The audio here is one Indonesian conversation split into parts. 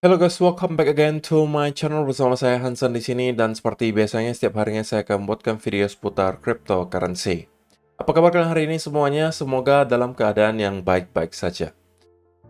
Hello guys, welcome back again to my channel bersama saya Hansen di sini dan seperti biasanya setiap harinya saya akan membuatkan video seputar cryptocurrency. Apa kabar kalian hari ini semuanya? Semoga dalam keadaan yang baik-baik saja.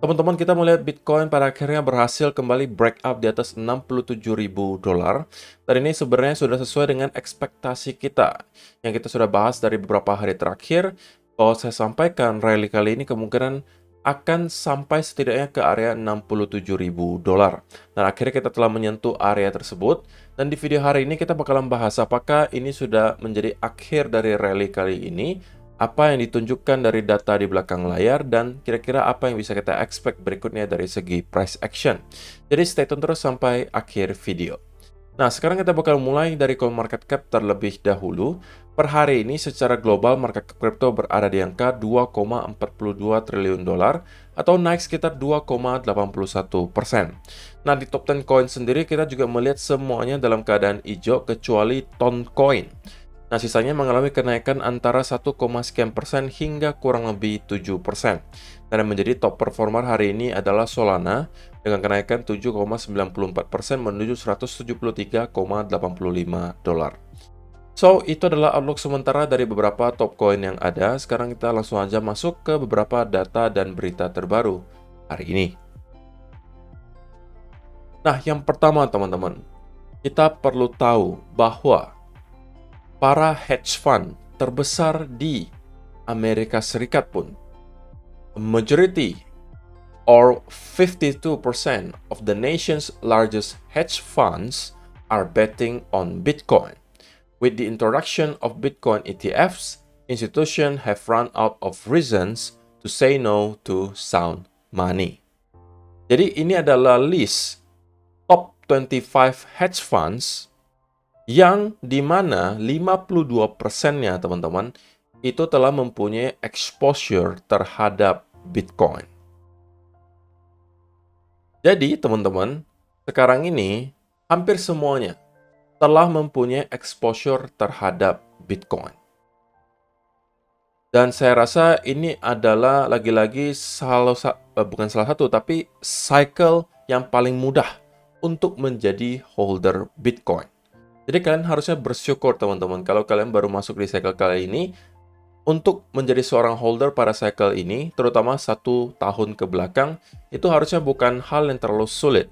Teman-teman, kita melihat Bitcoin pada akhirnya berhasil kembali breakout di atas 67.000 dolar. Dan ini sebenarnya sudah sesuai dengan ekspektasi kita yang kita sudah bahas dari beberapa hari terakhir, bahwa saya sampaikan rally kali ini kemungkinan akan sampai setidaknya ke area 67.000 dolar. Dan akhirnya kita telah menyentuh area tersebut. Dan di video hari ini kita bakalan bahas apakah ini sudah menjadi akhir dari rally kali ini, apa yang ditunjukkan dari data di belakang layar, dan kira-kira apa yang bisa kita expect berikutnya dari segi price action. Jadi stay tune terus sampai akhir video. Nah, sekarang kita bakal mulai dari CoinMarketCap terlebih dahulu. Per hari ini secara global market cap crypto berada di angka 2,42 triliun dolar atau naik sekitar 2,81%. Nah, di top 10 coin sendiri kita juga melihat semuanya dalam keadaan hijau kecuali Toncoin. Nah, sisanya mengalami kenaikan antara 1, sekian persen hingga kurang lebih 7%. Dan yang menjadi top performer hari ini adalah Solana dengan kenaikan 7,94% menuju 173,85 dolar. So, itu adalah outlook sementara dari beberapa top coin yang ada. Sekarang kita langsung aja masuk ke beberapa data dan berita terbaru hari ini. Nah, yang pertama teman-teman, kita perlu tahu bahwa para hedge fund terbesar di Amerika Serikat pun, majority or 52% of the nation's largest hedge funds are betting on Bitcoin. With the introduction of Bitcoin ETFs, institutions have run out of reasons to say no to sound money. Jadi ini adalah list top 25 hedge funds yang dimana 52%-nya teman-teman itu telah mempunyai exposure terhadap Bitcoin. Jadi teman-teman, sekarang ini hampir semuanya telah mempunyai exposure terhadap Bitcoin. Dan saya rasa ini adalah lagi-lagi bukan salah satu, tapi cycle yang paling mudah untuk menjadi holder Bitcoin. Jadi kalian harusnya bersyukur teman-teman, kalau kalian baru masuk di cycle kali ini, untuk menjadi seorang holder pada cycle ini, terutama 1 tahun ke belakang, itu harusnya bukan hal yang terlalu sulit.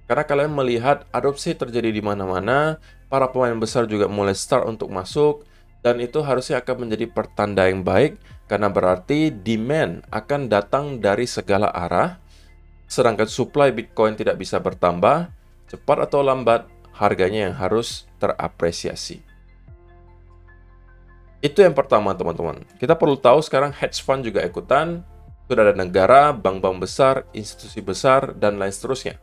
Karena kalian melihat adopsi terjadi di mana-mana, para pemain besar juga mulai start untuk masuk, dan itu harusnya akan menjadi pertanda yang baik, karena berarti demand akan datang dari segala arah, sedangkan supply Bitcoin tidak bisa bertambah, cepat atau lambat, harganya yang harus terapresiasi. Itu yang pertama teman-teman. Kita perlu tahu sekarang hedge fund juga ikutan, sudah ada negara, bank-bank besar, institusi besar, dan lain seterusnya.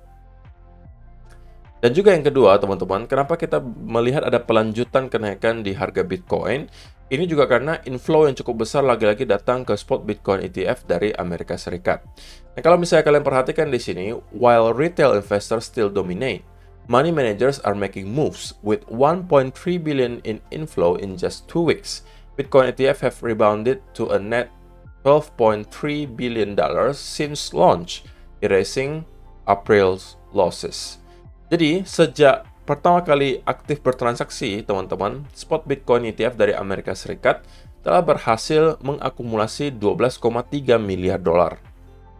Dan juga yang kedua, teman-teman, kenapa kita melihat ada pelanjutan kenaikan di harga Bitcoin? Ini juga karena inflow yang cukup besar lagi-lagi datang ke spot Bitcoin ETF dari Amerika Serikat. Nah, kalau misalnya kalian perhatikan di sini, while retail investors still dominate, money managers are making moves with 1.3 billion in inflow in just 2 weeks. Bitcoin ETF have rebounded to a net $12.3 billion since launch, erasing April's losses. Jadi, sejak pertama kali aktif bertransaksi, teman-teman, spot Bitcoin ETF dari Amerika Serikat telah berhasil mengakumulasi 12,3 miliar dolar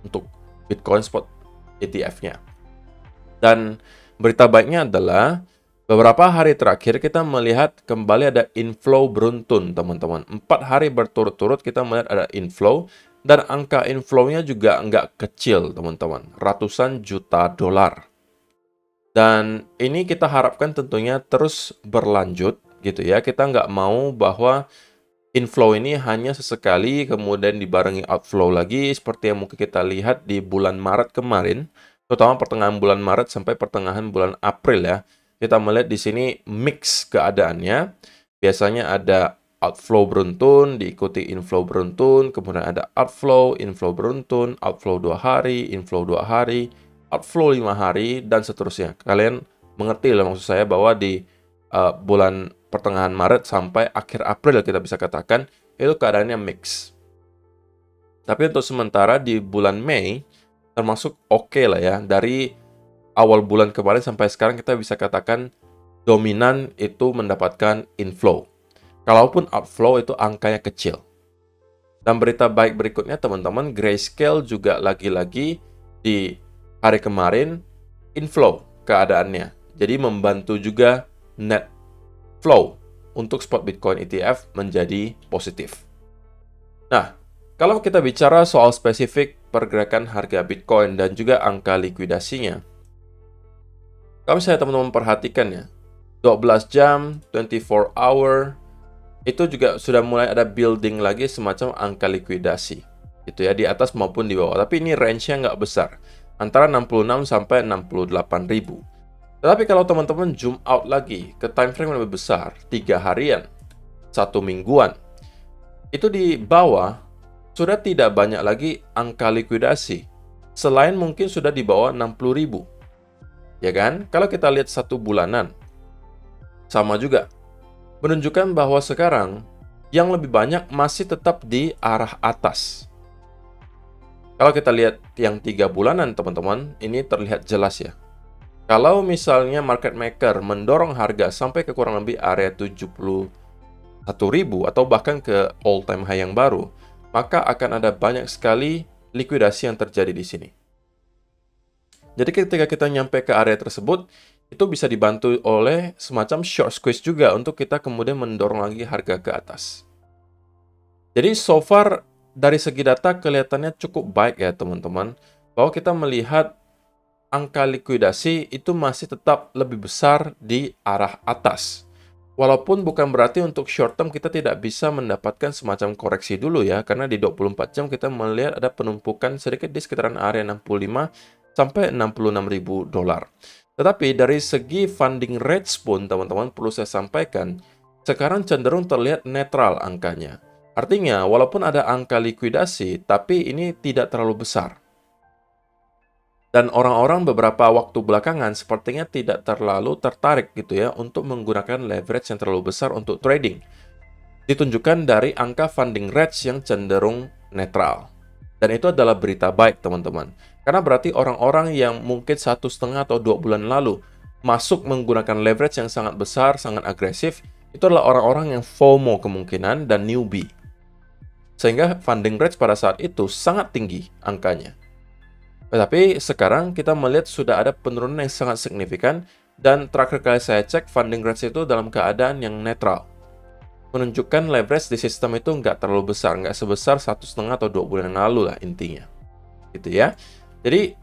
untuk Bitcoin spot ETF-nya. Dan berita baiknya adalah, beberapa hari terakhir kita melihat kembali ada inflow beruntun, teman-teman. 4 hari berturut-turut kita melihat ada inflow, dan angka inflow-nya juga nggak kecil, teman-teman. Ratusan juta dolar. Dan ini kita harapkan tentunya terus berlanjut gitu ya. Kita nggak mau bahwa inflow ini hanya sesekali kemudian dibarengi outflow lagi seperti yang mungkin kita lihat di bulan Maret kemarin, terutama pertengahan bulan Maret sampai pertengahan bulan April ya. Kita melihat di sini mix keadaannya. Biasanya ada outflow beruntun, diikuti inflow beruntun, kemudian ada outflow, inflow beruntun, outflow 2 hari, inflow 2 hari, outflow 5 hari, dan seterusnya. Kalian mengerti lah maksud saya bahwa di bulan pertengahan Maret sampai akhir April kita bisa katakan itu keadaannya mix. Tapi untuk sementara di bulan Mei termasuk oke lah ya. Dari awal bulan kemarin sampai sekarang kita bisa katakan dominan itu mendapatkan inflow. Kalaupun outflow itu angkanya kecil. Dan berita baik berikutnya teman-teman, Grayscale juga lagi-lagi di hari kemarin inflow keadaannya. Jadi membantu juga net flow untuk spot Bitcoin ETF menjadi positif. Nah, kalau kita bicara soal spesifik pergerakan harga Bitcoin dan juga angka likuidasinya, kalau saya teman-teman perhatikan ya, 12 jam, 24 hour, itu juga sudah mulai ada building lagi semacam angka likuidasi. Gitu ya, di atas maupun di bawah. Tapi ini range-nya nggak besar. Antara 66 sampai 68 ribu. Tetapi kalau teman-teman zoom out lagi ke time frame yang lebih besar, 3 harian, 1 mingguan, itu di bawah sudah tidak banyak lagi angka likuidasi. Selain mungkin sudah di bawah 60 ribu. Ya kan? Kalau kita lihat 1 bulanan, sama juga. Menunjukkan bahwa sekarang yang lebih banyak masih tetap di arah atas. Kalau kita lihat yang 3 bulanan teman-teman, ini terlihat jelas ya. Kalau misalnya market maker mendorong harga sampai ke kurang lebih area 71.000 atau bahkan ke all time high yang baru, maka akan ada banyak sekali likuidasi yang terjadi di sini. Jadi ketika kita nyampe ke area tersebut, itu bisa dibantu oleh semacam short squeeze juga untuk kita kemudian mendorong lagi harga ke atas. Jadi so far dari segi data kelihatannya cukup baik ya teman-teman, bahwa kita melihat angka likuidasi itu masih tetap lebih besar di arah atas. Walaupun bukan berarti untuk short term kita tidak bisa mendapatkan semacam koreksi dulu ya, karena di 24 jam kita melihat ada penumpukan sedikit di sekitaran area 65 sampai 66 ribu dolar. Tetapi dari segi funding rates pun teman-teman perlu saya sampaikan, sekarang cenderung terlihat netral angkanya. Artinya walaupun ada angka likuidasi, tapi ini tidak terlalu besar. Dan orang-orang beberapa waktu belakangan sepertinya tidak terlalu tertarik gitu ya untuk menggunakan leverage yang terlalu besar untuk trading. Ditunjukkan dari angka funding rates yang cenderung netral. Dan itu adalah berita baik teman-teman. Karena berarti orang-orang yang mungkin 1,5 atau 2 bulan lalu masuk menggunakan leverage yang sangat besar, sangat agresif, itu adalah orang-orang yang FOMO kemungkinan dan newbie. Sehingga funding rates pada saat itu sangat tinggi angkanya. Tetapi sekarang kita melihat sudah ada penurunan yang sangat signifikan dan terakhir kali saya cek funding rates itu dalam keadaan yang netral. Menunjukkan leverage di sistem itu nggak terlalu besar, nggak sebesar 1,5 atau 2 bulan yang lalu lah intinya. Gitu ya. Jadi,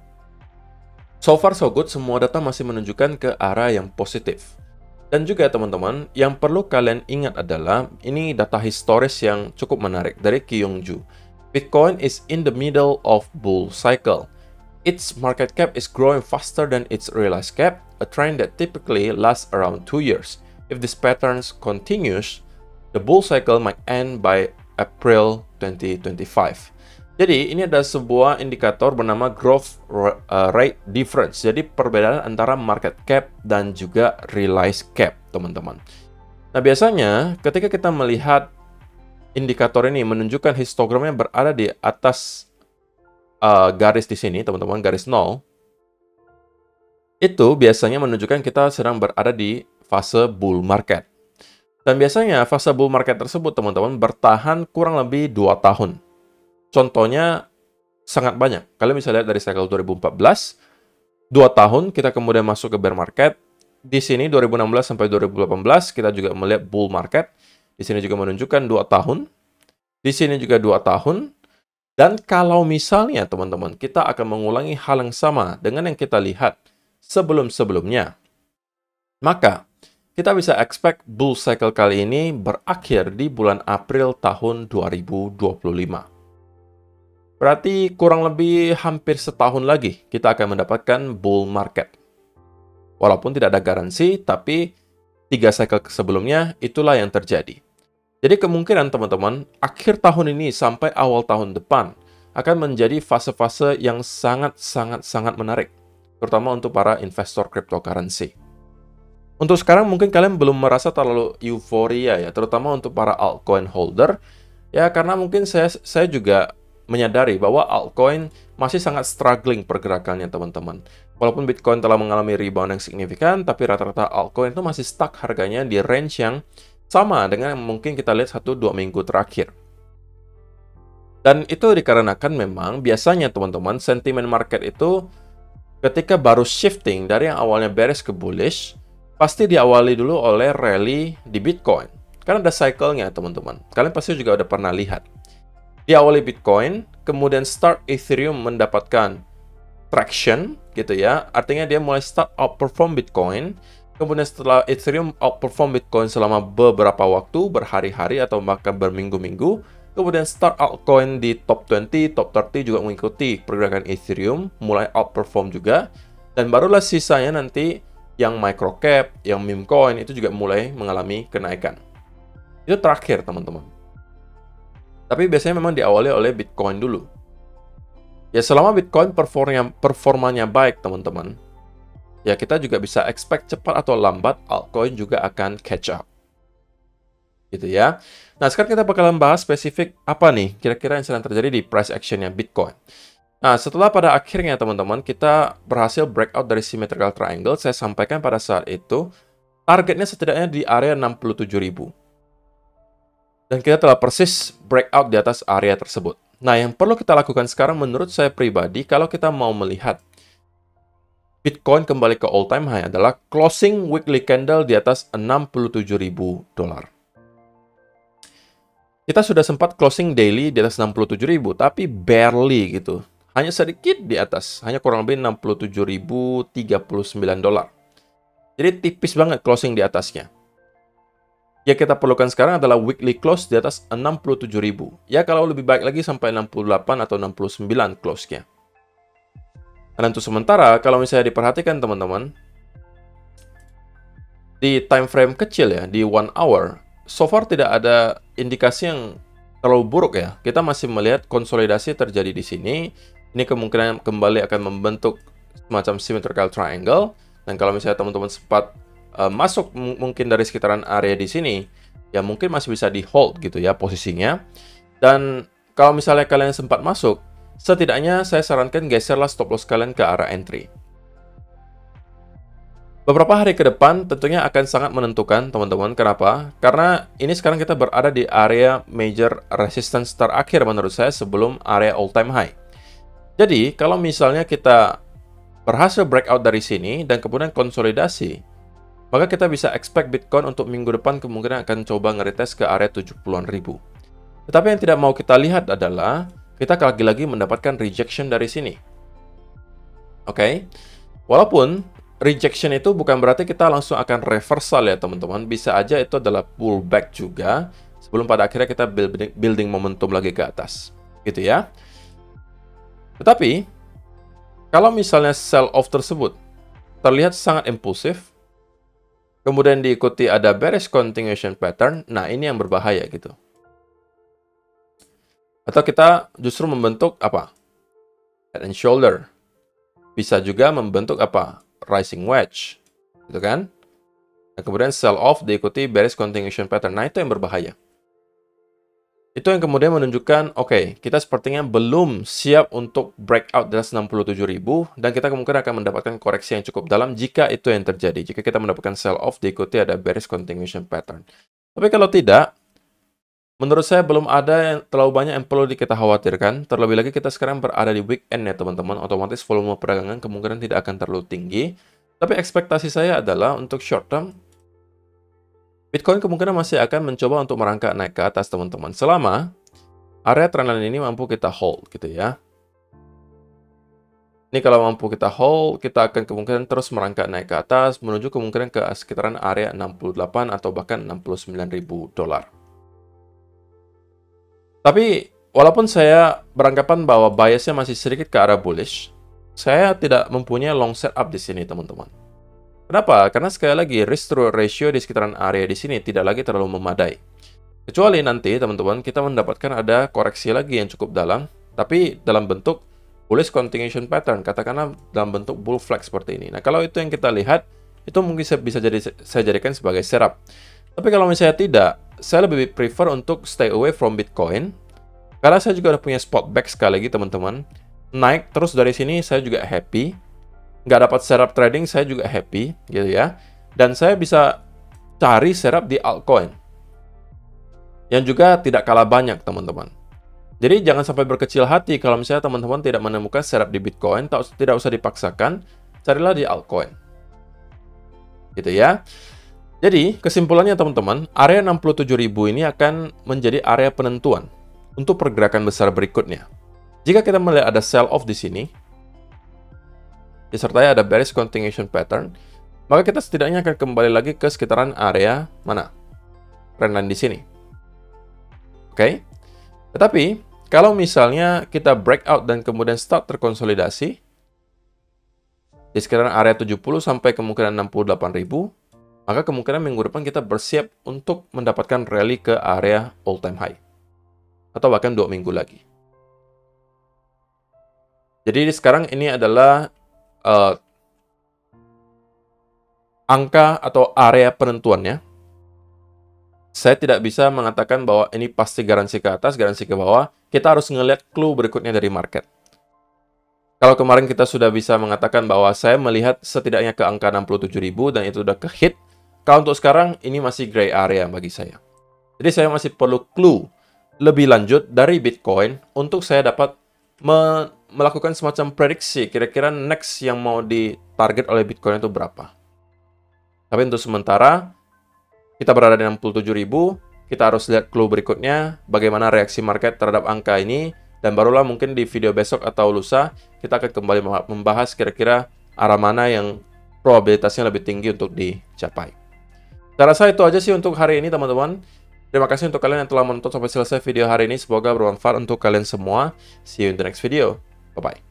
so far so good, semua data masih menunjukkan ke arah yang positif. Dan juga teman-teman, yang perlu kalian ingat adalah, ini data historis yang cukup menarik dari Kyungju. Bitcoin is in the middle of bull cycle. Its market cap is growing faster than its realized cap, a trend that typically lasts around 2 years. If this pattern continues, the bull cycle might end by April 2025. Jadi, ini ada sebuah indikator bernama growth rate difference. Jadi, perbedaan antara market cap dan juga realized cap, teman-teman. Nah, biasanya ketika kita melihat indikator ini menunjukkan histogramnya berada di atas garis di sini, teman-teman, garis 0, itu biasanya menunjukkan kita sedang berada di fase bull market. Dan biasanya fase bull market tersebut, teman-teman, bertahan kurang lebih 2 tahun. Contohnya sangat banyak. Kalian bisa lihat dari cycle 2014, 2 tahun kita kemudian masuk ke bear market. Di sini 2016 sampai 2018 kita juga melihat bull market. Di sini juga menunjukkan 2 tahun. Di sini juga 2 tahun. Dan kalau misalnya teman-teman kita akan mengulangi hal yang sama dengan yang kita lihat sebelum-sebelumnya, maka kita bisa expect bull cycle kali ini berakhir di bulan April tahun 2025. Berarti kurang lebih hampir setahun lagi kita akan mendapatkan bull market. Walaupun tidak ada garansi, tapi 3 cycle sebelumnya itulah yang terjadi. Jadi kemungkinan teman-teman, akhir tahun ini sampai awal tahun depan akan menjadi fase-fase yang sangat menarik. Terutama untuk para investor cryptocurrency. Untuk sekarang mungkin kalian belum merasa terlalu euforia ya, terutama untuk para altcoin holder. Ya karena mungkin saya juga menyadari bahwa altcoin masih sangat struggling pergerakannya teman-teman. Walaupun Bitcoin telah mengalami rebound yang signifikan, tapi rata-rata altcoin itu masih stuck harganya di range yang sama dengan yang mungkin kita lihat 1-2 minggu terakhir. Dan itu dikarenakan memang biasanya teman-teman, sentimen market itu ketika baru shifting dari yang awalnya bearish ke bullish, pasti diawali dulu oleh rally di Bitcoin. Karena ada cycle-nya teman-teman. Kalian pasti juga udah pernah lihat. Diawali Bitcoin, kemudian start Ethereum mendapatkan traction gitu ya. Artinya dia mulai start outperform Bitcoin. Kemudian setelah Ethereum outperform Bitcoin selama beberapa waktu, berhari-hari atau bahkan berminggu-minggu, kemudian start altcoin di top 20, top 30 juga mengikuti pergerakan Ethereum, mulai outperform juga. Dan barulah sisanya nanti yang microcap, yang meme coin itu juga mulai mengalami kenaikan. Itu terakhir teman-teman. Tapi biasanya memang diawali oleh Bitcoin dulu. Ya selama Bitcoin performanya baik teman-teman, ya kita juga bisa expect cepat atau lambat altcoin juga akan catch up. Gitu ya. Nah, sekarang kita bakalan bahas spesifik apa nih kira-kira yang sedang terjadi di price action-nya Bitcoin. Nah, setelah pada akhirnya teman-teman kita berhasil breakout dari symmetrical triangle, saya sampaikan pada saat itu targetnya setidaknya di area 67.000. Dan kita telah persis breakout di atas area tersebut. Nah, yang perlu kita lakukan sekarang menurut saya pribadi kalau kita mau melihat Bitcoin kembali ke all-time high adalah closing weekly candle di atas $67.000. Kita sudah sempat closing daily di atas 67.000, tapi barely gitu. Hanya sedikit di atas, hanya kurang lebih $67.039. Jadi tipis banget closing di atasnya. Yang kita perlukan sekarang adalah weekly close di atas 67.000. Ya kalau lebih baik lagi sampai 68 atau 69 close-nya. Dan untuk sementara, kalau misalnya diperhatikan teman-teman, di time frame kecil ya, di 1 hour, so far tidak ada indikasi yang terlalu buruk ya. Kita masih melihat konsolidasi terjadi di sini. Ini kemungkinan kembali akan membentuk semacam symmetrical triangle. Dan kalau misalnya teman-teman sempat masuk mungkin dari sekitaran area di sini, ya mungkin masih bisa di hold gitu ya posisinya. Dan kalau misalnya kalian sempat masuk, setidaknya saya sarankan geserlah stop loss kalian ke arah entry. Beberapa hari ke depan tentunya akan sangat menentukan teman-teman. Kenapa? Karena ini sekarang kita berada di area major resistance terakhir menurut saya sebelum area all time high. Jadi kalau misalnya kita berhasil breakout dari sini dan kemudian konsolidasi, maka kita bisa expect Bitcoin untuk minggu depan kemungkinan akan coba nge-retest ke area 70-an ribu. Tetapi yang tidak mau kita lihat adalah kita lagi-lagi mendapatkan rejection dari sini. Oke? Walaupun rejection itu bukan berarti kita langsung akan reversal ya teman-teman. Bisa aja itu adalah pullback juga sebelum pada akhirnya kita building momentum lagi ke atas. Gitu ya. Tetapi kalau misalnya sell off tersebut terlihat sangat impulsif, kemudian diikuti ada bearish continuation pattern, nah ini yang berbahaya gitu. Atau kita justru membentuk apa? Head and shoulder. Bisa juga membentuk apa? Rising wedge. Gitu kan? Dan kemudian sell off diikuti bearish continuation pattern. Nah, itu yang berbahaya. Itu yang kemudian menunjukkan, oke, kita sepertinya belum siap untuk breakout di atas 67.000 dan kita kemungkinan akan mendapatkan koreksi yang cukup dalam jika itu yang terjadi. Jika kita mendapatkan sell off diikuti ada bearish continuation pattern. Tapi kalau tidak, menurut saya belum ada yang terlalu banyak yang perlu kita khawatirkan. Terlebih lagi kita sekarang berada di weekend ya teman-teman. Otomatis volume perdagangan kemungkinan tidak akan terlalu tinggi. Tapi ekspektasi saya adalah untuk short term, Bitcoin kemungkinan masih akan mencoba untuk merangkak naik ke atas teman-teman. Selama area trendline ini mampu kita hold gitu ya. Ini kalau mampu kita hold, kita akan kemungkinan terus merangkak naik ke atas menuju kemungkinan ke sekitaran area 68 atau bahkan $69.000. Tapi, walaupun saya beranggapan bahwa biasnya masih sedikit ke arah bullish, saya tidak mempunyai long setup di sini, teman-teman. Kenapa? Karena sekali lagi, risk to ratio di sekitaran area di sini tidak lagi terlalu memadai. Kecuali nanti, teman-teman, kita mendapatkan ada koreksi lagi yang cukup dalam, tapi dalam bentuk bullish continuation pattern, katakanlah dalam bentuk bull flag seperti ini. Nah, kalau itu yang kita lihat, itu mungkin bisa saya jadikan sebagai setup. Tapi kalau misalnya tidak, saya lebih prefer untuk stay away from Bitcoin. Karena saya juga udah punya spot back sekali lagi teman-teman. Naik terus dari sini saya juga happy. nggak dapat setup trading, saya juga happy gitu ya. Dan saya bisa cari setup di altcoin yang juga tidak kalah banyak, teman-teman. Jadi jangan sampai berkecil hati kalau misalnya teman-teman tidak menemukan setup di Bitcoin, tidak usah dipaksakan, carilah di altcoin. Gitu ya. Jadi, kesimpulannya teman-teman, area 67.000 ini akan menjadi area penentuan untuk pergerakan besar berikutnya. Jika kita melihat ada sell off di sini, disertai ada bearish continuation pattern, maka kita setidaknya akan kembali lagi ke sekitaran area mana? Trendline di sini. Oke? Tetapi, kalau misalnya kita breakout dan kemudian start terkonsolidasi, di sekitaran area 70 sampai kemungkinan 68.000, maka kemungkinan minggu depan kita bersiap untuk mendapatkan rally ke area all time high. Atau bahkan 2 minggu lagi. Jadi sekarang ini adalah angka atau area penentuannya. Saya tidak bisa mengatakan bahwa ini pasti garansi ke atas, garansi ke bawah. Kita harus ngelihat clue berikutnya dari market. Kalau kemarin kita sudah bisa mengatakan bahwa saya melihat setidaknya ke angka 67.000 dan itu sudah ke hit, kalau untuk sekarang ini masih gray area bagi saya. Jadi saya masih perlu clue lebih lanjut dari Bitcoin untuk saya dapat melakukan semacam prediksi kira-kira next yang mau ditarget oleh Bitcoin itu berapa. Tapi untuk sementara kita berada di 67.000, kita harus lihat clue berikutnya bagaimana reaksi market terhadap angka ini, dan barulah mungkin di video besok atau lusa kita akan kembali membahas kira-kira arah mana yang probabilitasnya lebih tinggi untuk dicapai. Saya rasa itu aja sih untuk hari ini teman-teman. Terima kasih untuk kalian yang telah menonton sampai selesai video hari ini. Semoga bermanfaat untuk kalian semua. See you in the next video. Bye-bye.